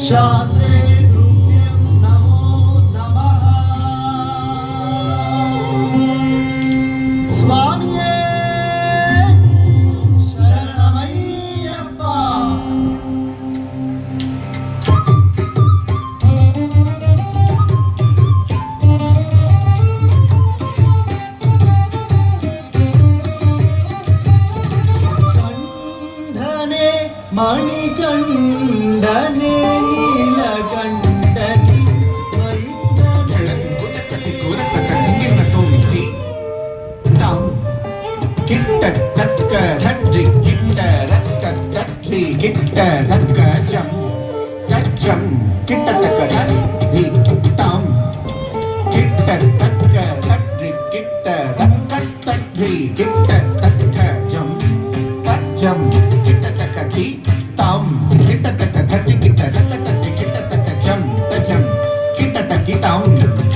शास्त्रे तुभ्यं नमो नमः स्वामिये शरणमय्यप्पा कंधने मणिकंडने नीलकंडने கிட்ட தக்க ஜம் கச்சம் கிட்ட தக்க தடி தாம் கிட்ட தக்க தடி கிட்ட தக்க தடி கிட்ட தக்க ஜம் கச்சம் கிட்ட தக்க தி தாம் கிட்ட தக்க தடி கிட்ட தக்க தடி கிட்ட தக்க ஜம் கச்சம் கிட்ட தக்கி தாம்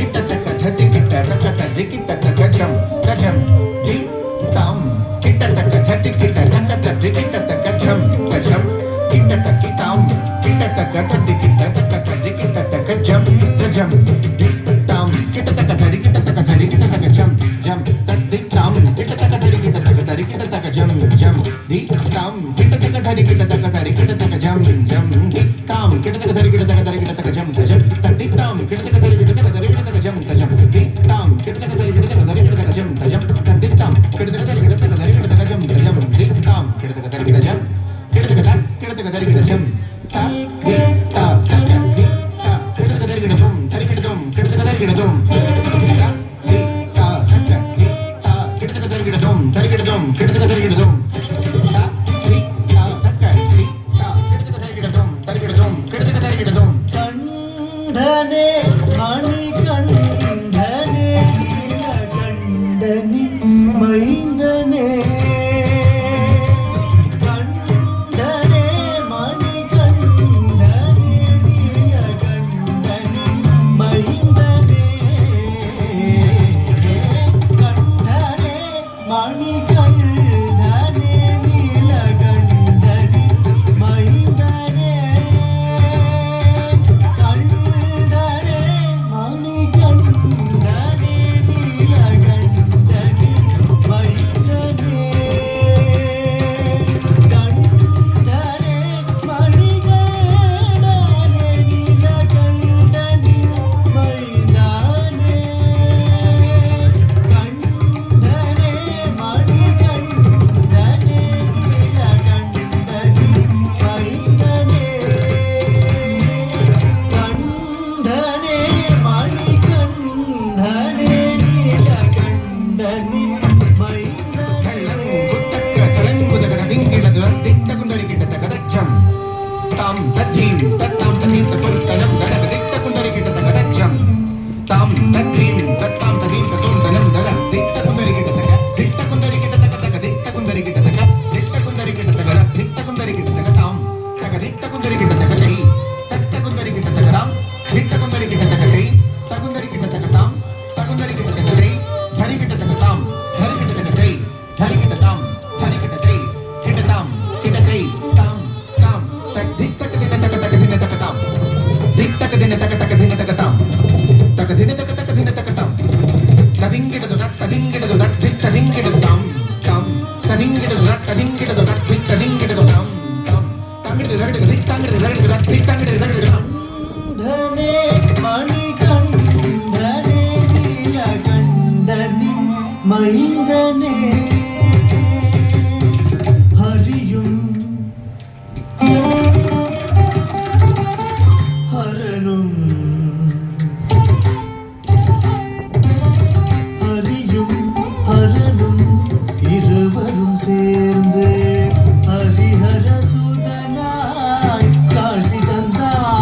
கிட்ட தக்க தடி கிட்ட தக்க தடி கிட்ட தக்க ஜம் கச்சம் தி தாம் கிட்ட தக்க தடி கிட்ட தக்க தடி கிட்ட தக்க ஜம் கச்சம் கிட்ட தக்கி தாம் கிட்ட தக்க தடி கிட்ட தக்க தடி கிட்ட தக்க ஜம் ஜம் தி தாம் கிட்ட தக்க தடி கிட்ட தக்க தடி கிட்ட தக்க ஜம் ஜம் தடி தாம் கிட்ட தக்க தடி கிட்ட தக்க தடி கிட்ட தக்க ஜம் ஜம் தி தாம் கிட்ட தக்க தடி கிட்ட தக்க தடி கிட்ட தக்க ஜம் ஜம் தி தாம் கிட்ட தக்க தடி கிட்ட தக்க தடி கிட்ட தக்க ஜம் ஜம் தடி தாம் கிட்ட தக்க தடி கிட்ட தக்க தடி கிட்ட தக்க ஜம் ஜம் தி தாம் கிட்ட தக்க தடி கிட்ட தக்க தடி கிட்ட தக்க ஜம் ஜம் தடி தாம் கிட்ட தக்க தடி கிட்ட தக்க தடி கிட்ட தக்க ஜம் ஜம் தி தாம் கிட்ட தக்க தடி கிட்ட ஜம் கிடத்துக்கு தரிக்கிட ஜம் தா தி தா தக்க தி தா கிடத்துக்கு தரிக்கிடதும் தரிக்கிடதும் கிடத்துக்கு தரிக்கிடதும் தா தி தா தக்க தி தா கிடத்துக்கு தரிக்கிடதும் தரிக்கிடதும் கிடத்துக்கு தரிக்கிடதும் தா தி தா தக்க தி தா கிடத்துக்கு தரிக்கிடதும் தரிக்கிடதும் கிடத்துக்கு தரிக்கிடதும் கண்டனே மணிகண்டனே நீலகண்டனே மைந்தனே மைந்தனே ஹரியும் ஹரனும் ஹரியும் ஹரனும் இருவரும் சேர்ந்து ஹரிஹர சுதனாய் காட்சி தந்தார்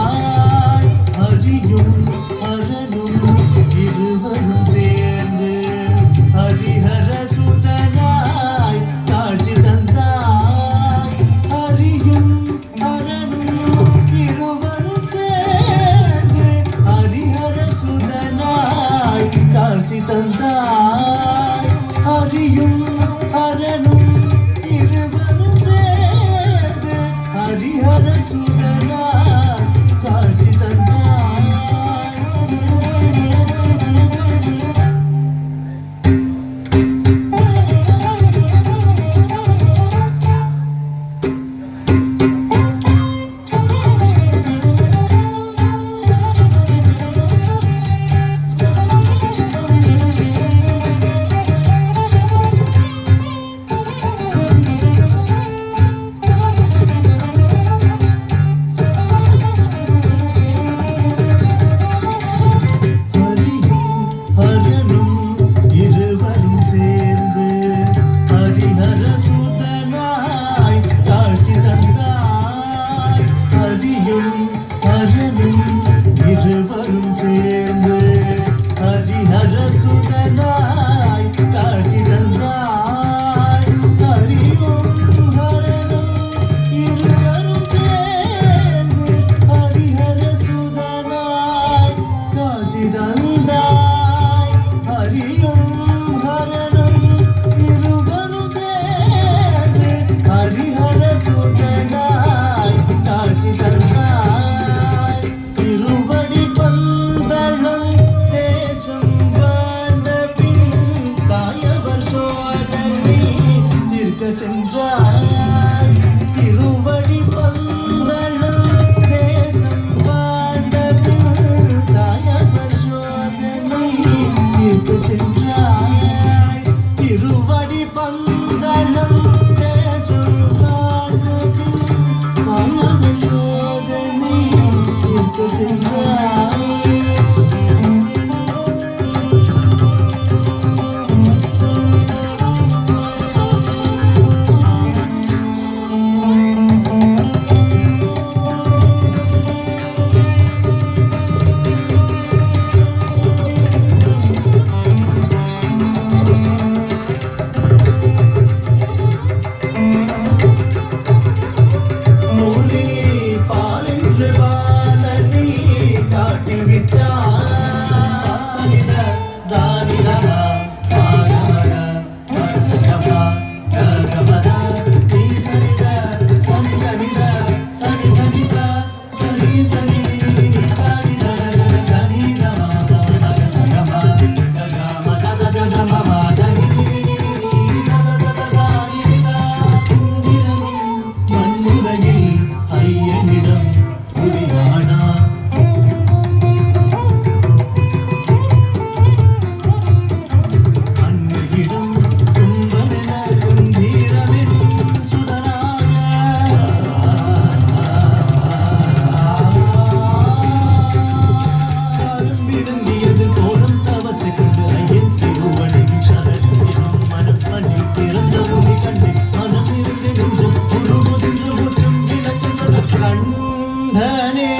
தனே